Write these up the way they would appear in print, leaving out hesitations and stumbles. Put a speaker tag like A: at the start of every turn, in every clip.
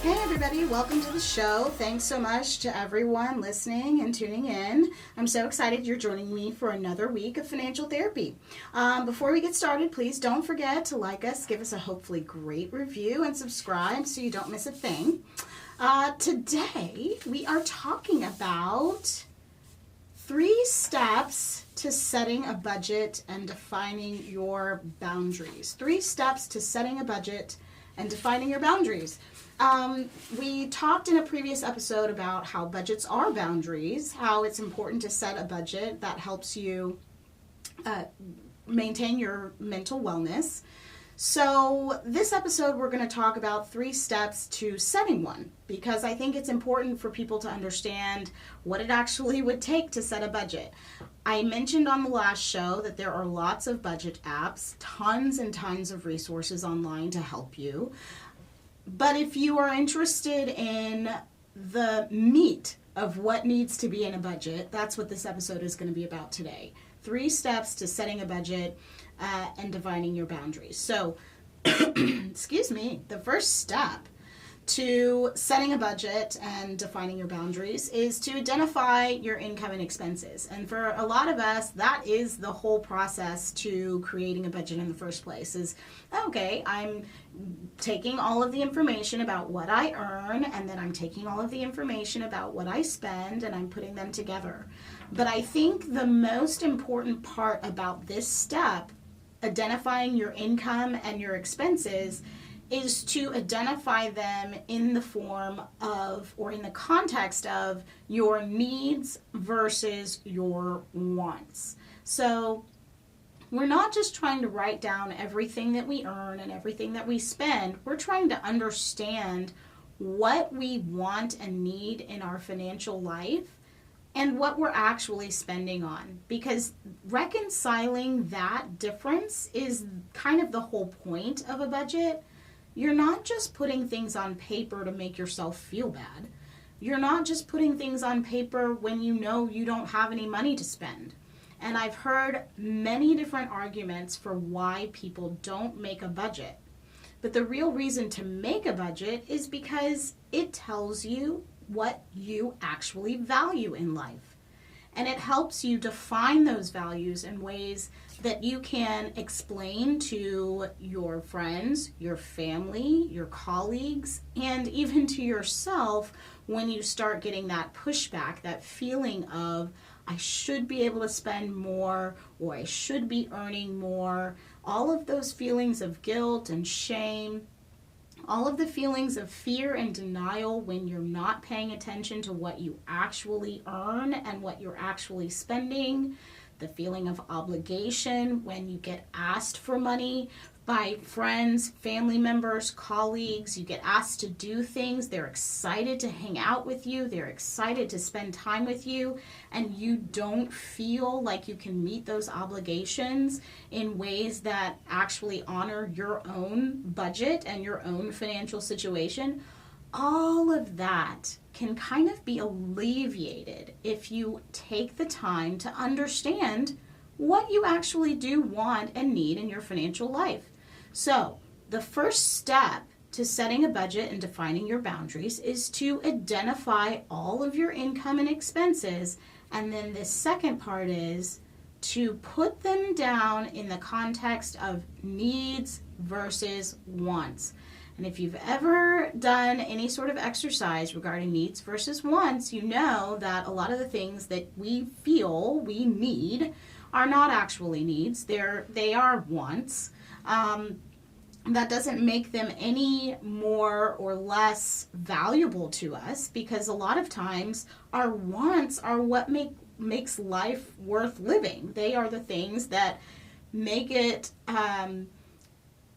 A: Hey everybody, welcome to the show. Thanks so much to everyone listening and tuning in. I'm so excited you're joining me for another week of financial therapy. Before we get started, please don't forget to like us, give us a hopefully great review, and subscribe so you don't miss a thing. Today we are talking about 3 steps to setting a budget and defining your boundaries. 3 steps to setting a budget and defining your boundaries. We talked in a previous episode about how budgets are boundaries, how it's important to set a budget that helps you maintain your mental wellness. So this episode we're going to talk about 3 steps to setting one, because I think it's important for people to understand what it actually would take to set a budget. I mentioned on the last show that there are lots of budget apps, tons and tons of resources online to help you. But if you are interested in the meat of what needs to be in a budget, that's what this episode is going to be about today. 3 steps to setting a budget and defining your boundaries. So, excuse me, the first step to setting a budget and defining your boundaries is to identify your income and expenses. And for a lot of us, that is the whole process to creating a budget in the first place is, okay, I'm taking all of the information about what I earn, and then I'm taking all of the information about what I spend, and I'm putting them together. But I think the most important part about this step, identifying your income and your expenses, is to identify them in the form of, or in the context of, your needs versus your wants. So we're not just trying to write down everything that we earn and everything that we spend. We're trying to understand what we want and need in our financial life and what we're actually spending on. Because reconciling that difference is kind of the whole point of a budget. You're not just putting things on paper to make yourself feel bad. You're not just putting things on paper when you know you don't have any money to spend. And I've heard many different arguments for why people don't make a budget. But the real reason to make a budget is because it tells you what you actually value in life. And it helps you define those values in ways that you can explain to your friends, your family, your colleagues, and even to yourself when you start getting that pushback, that feeling of, I should be able to spend more, or I should be earning more. All of those feelings of guilt and shame, all of the feelings of fear and denial when you're not paying attention to what you actually earn and what you're actually spending, the feeling of obligation when you get asked for money by friends, family members, colleagues. You get asked to do things. They're excited to hang out with you. They're excited to spend time with you. And you don't feel like you can meet those obligations in ways that actually honor your own budget and your own financial situation. All of that can kind of be alleviated if you take the time to understand what you actually do want and need in your financial life. So, the first step to setting a budget and defining your boundaries is to identify all of your income and expenses. And then the second part is to put them down in the context of needs versus wants. And if you've ever done any sort of exercise regarding needs versus wants, you know that a lot of the things that we feel we need are not actually needs. They are wants. That doesn't make them any more or less valuable to us, because a lot of times our wants are what makes life worth living. They are the things that make it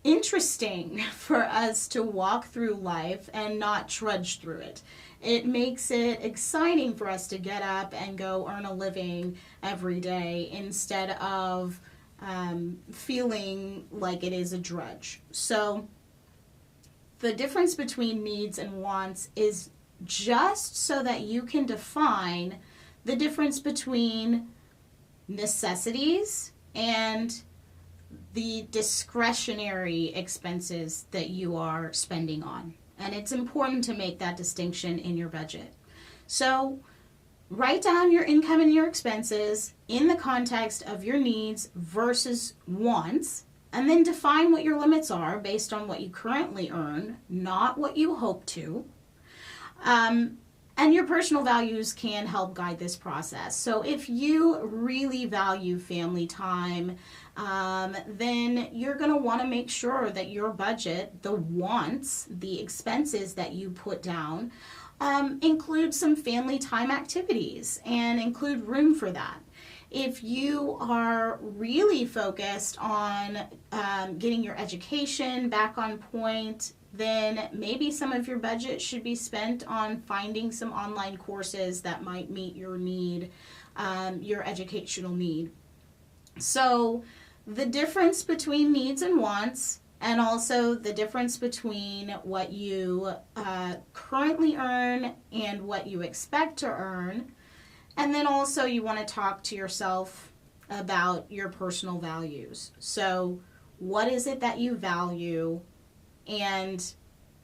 A: interesting for us to walk through life and not trudge through it. It makes it exciting for us to get up and go earn a living every day instead of feeling like it is a drudge. So the difference between needs and wants is just so that you can define the difference between necessities and the discretionary expenses that you are spending on. And it's important to make that distinction in your budget. So write down your income and your expenses in the context of your needs versus wants, and then define what your limits are based on what you currently earn, not what you hope to. And your personal values can help guide this process. So if you really value family time, then you're going to want to make sure that your budget, the wants, the expenses that you put down, include some family time activities and include room for that. If you are really focused on getting your education back on point, then maybe some of your budget should be spent on finding some online courses that might meet your need, your educational need. So the difference between needs and wants, and also the difference between what you currently earn and what you expect to earn. And then also you want to talk to yourself about your personal values. So what is it that you value? And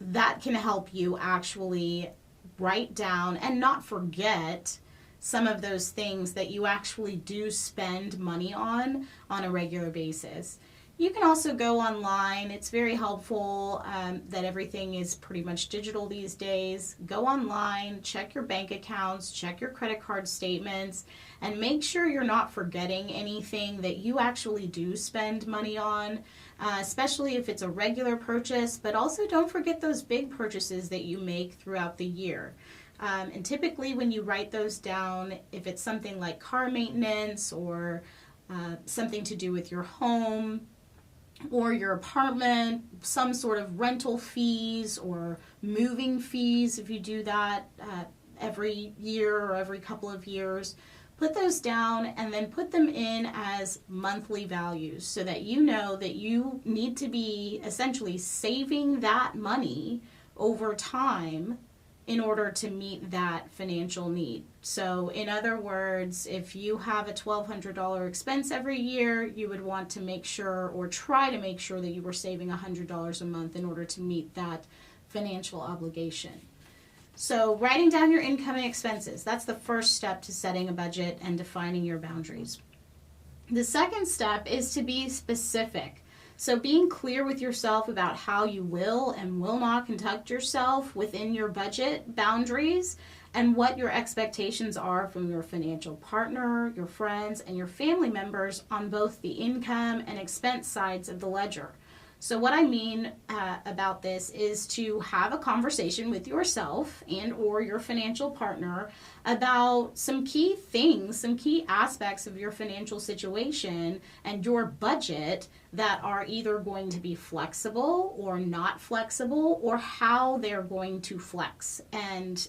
A: that can help you actually write down and not forget some of those things that you actually do spend money on a regular basis. You can also go online. It's very helpful that everything is pretty much digital these days. Go online, check your bank accounts, check your credit card statements, and make sure you're not forgetting anything that you actually do spend money on, especially if it's a regular purchase, but also don't forget those big purchases that you make throughout the year. And typically when you write those down, if it's something like car maintenance or something to do with your home, or your apartment, some sort of rental fees or moving fees if you do that every year or every couple of years, put those down and then put them in as monthly values so that you know that you need to be essentially saving that money over time in order to meet that financial need. So in other words, if you have a $1,200 expense every year, you would want to make sure or try to make sure that you were saving $100 a month in order to meet that financial obligation. So writing down your income and expenses, that's the first step to setting a budget and defining your boundaries. The second step is to be specific. So being clear with yourself about how you will and will not conduct yourself within your budget boundaries and what your expectations are from your financial partner, your friends, and your family members on both the income and expense sides of the ledger. So what I mean about this is to have a conversation with yourself and or your financial partner about some key things, some key aspects of your financial situation and your budget that are either going to be flexible or not flexible, or how they're going to flex. And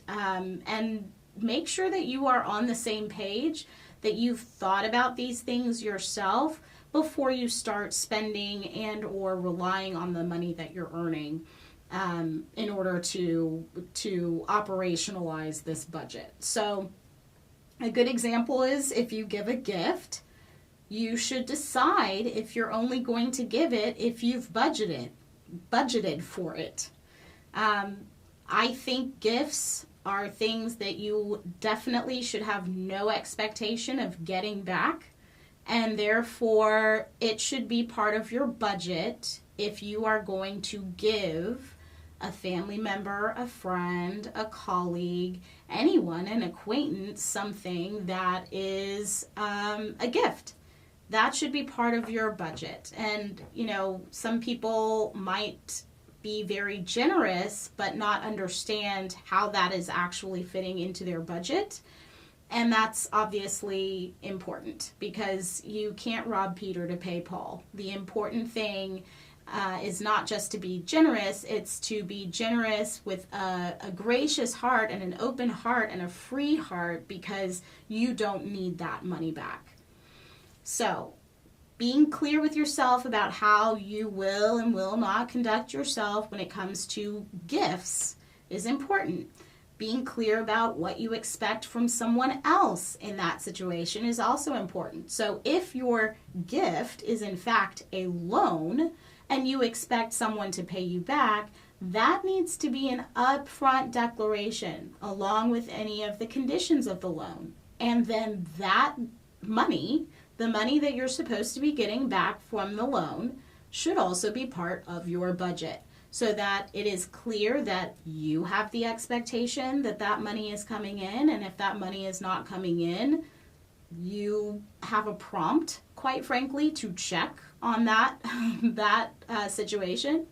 A: make sure that you are on the same page, that you've thought about these things yourself before you start spending and or relying on the money that you're earning in order to operationalize this budget. So a good example is if you give a gift, you should decide if you're only going to give it if you've budgeted for it. I think gifts are things that you definitely should have no expectation of getting back. And therefore, it should be part of your budget if you are going to give a family member, a friend, a colleague, anyone, an acquaintance, something that is a gift. That should be part of your budget. And, you know, some people might be very generous but not understand how that is actually fitting into their budget. And that's obviously important because you can't rob Peter to pay Paul. The important thing is not just to be generous, it's to be generous with a gracious heart and an open heart and a free heart because you don't need that money back. So, being clear with yourself about how you will and will not conduct yourself when it comes to gifts is important. Being clear about what you expect from someone else in that situation is also important. So if your gift is in fact a loan and you expect someone to pay you back, that needs to be an upfront declaration along with any of the conditions of the loan. And then that money, the money that you're supposed to be getting back from the loan, should also be part of your budget, so that it is clear that you have the expectation that that money is coming in. And if that money is not coming in, you have a prompt, quite frankly, to check on that situation.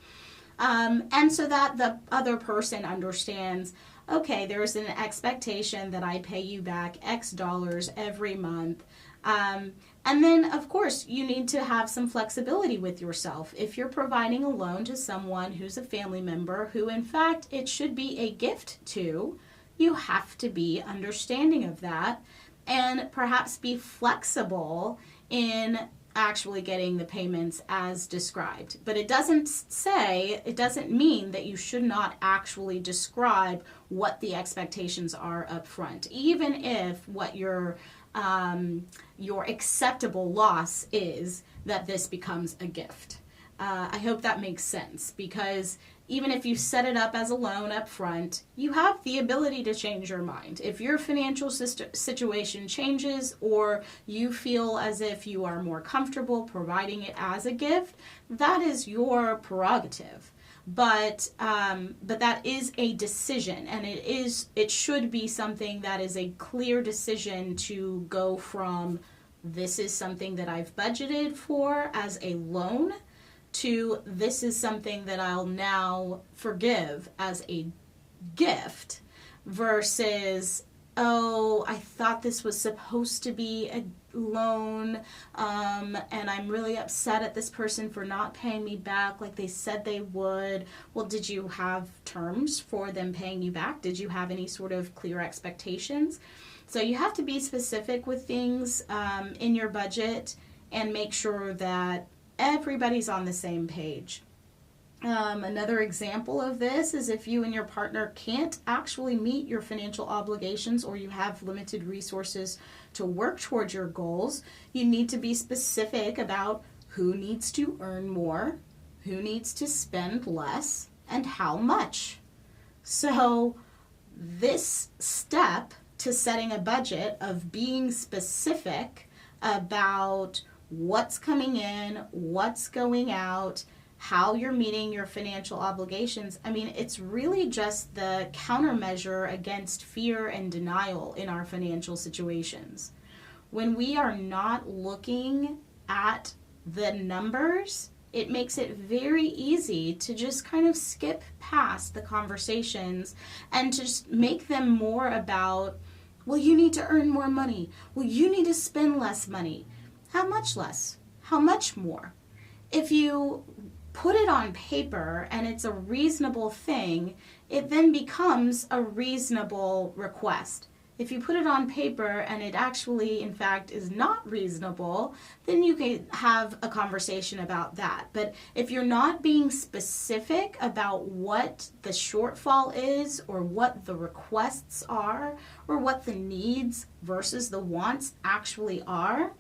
A: And so that the other person understands, okay, there's an expectation that I pay you back X dollars every month. And then, of course, you need to have some flexibility with yourself. If you're providing a loan to someone who's a family member who, in fact, it should be a gift to, you have to be understanding of that and perhaps be flexible in actually getting the payments as described. But it doesn't mean that you should not actually describe what the expectations are up front, even if what your acceptable loss is that this becomes a gift. I hope that makes sense, because even if you set it up as a loan up front, you have the ability to change your mind. If your financial situation changes, or you feel as if you are more comfortable providing it as a gift, that is your prerogative. But that is a decision, and it should be something that is a clear decision to go from, this is something that I've budgeted for as a loan, to this is something that I'll now forgive as a gift, versus, oh, I thought this was supposed to be a loan, and I'm really upset at this person for not paying me back like they said they would. Well, did you have terms for them paying you back? Did you have any sort of clear expectations? So you have to be specific with things in your budget and make sure that everybody's on the same page. Another example of this is if you and your partner can't actually meet your financial obligations, or you have limited resources to work towards your goals, you need to be specific about who needs to earn more, who needs to spend less, and how much. So this step to setting a budget of being specific about what's coming in, what's going out, how you're meeting your financial obligations. I mean, it's really just the countermeasure against fear and denial in our financial situations. When we are not looking at the numbers, it makes it very easy to just kind of skip past the conversations and just make them more about, well, you need to earn more money. Well, you need to spend less money. How much less? How much more? If you put it on paper and it's a reasonable thing, it then becomes a reasonable request. If you put it on paper and it actually, in fact, is not reasonable, then you can have a conversation about that. But if you're not being specific about what the shortfall is, or what the requests are, or what the needs versus the wants actually are,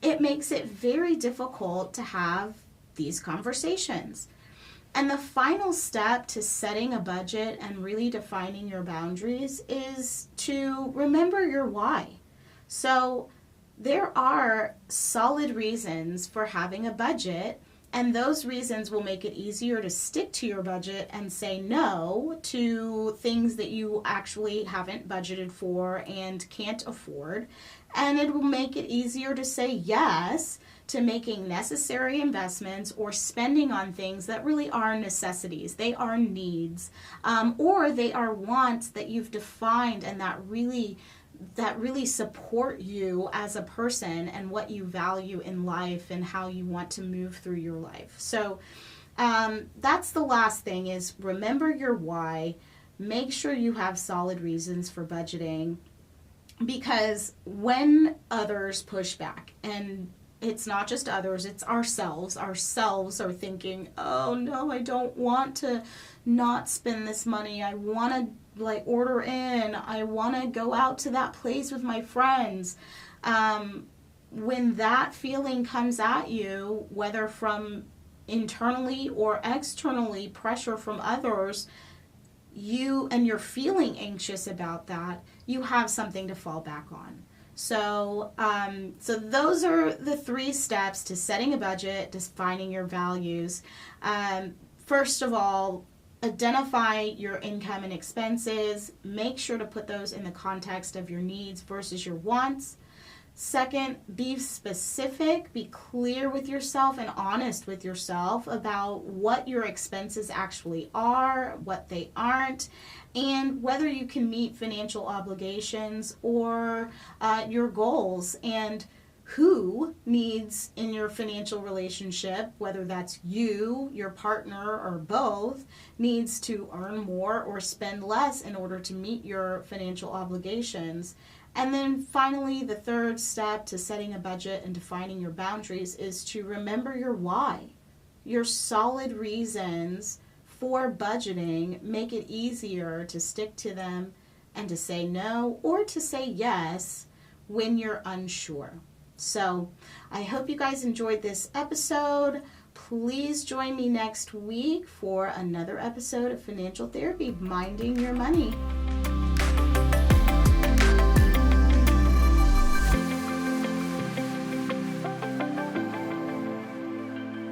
A: it makes it very difficult to have these conversations. And the final step to setting a budget and really defining your boundaries is to remember your why. So there are solid reasons for having a budget, and those reasons will make it easier to stick to your budget and say no to things that you actually haven't budgeted for and can't afford. And it will make it easier to say yes to making necessary investments or spending on things that really are necessities. They are needs, or they are wants that you've defined and that really support you as a person and what you value in life and how you want to move through your life. So that's the last thing, is remember your why. Make sure you have solid reasons for budgeting, because when others push back, and it's not just others, it's ourselves are thinking, oh no, I don't want to not spend this money. I want to order in. I want to go out to that place with my friends. When that feeling comes at you, whether from internally or externally pressure from others, and you're feeling anxious about that, you have something to fall back on. So those are the 3 steps to setting a budget, defining your values. First of all, identify your income and expenses. Make sure to put those in the context of your needs versus your wants. Second, be specific, be clear with yourself and honest with yourself about what your expenses actually are, what they aren't, and whether you can meet financial obligations or your goals, and who needs in your financial relationship, whether that's you, your partner, or both, needs to earn more or spend less in order to meet your financial obligations. And then finally, the 3rd step to setting a budget and defining your boundaries is to remember your why. Your solid reasons for budgeting make it easier to stick to them and to say no or to say yes when you're unsure. So I hope you guys enjoyed this episode. Please join me next week for another episode of Financial Therapy, Minding Your Money.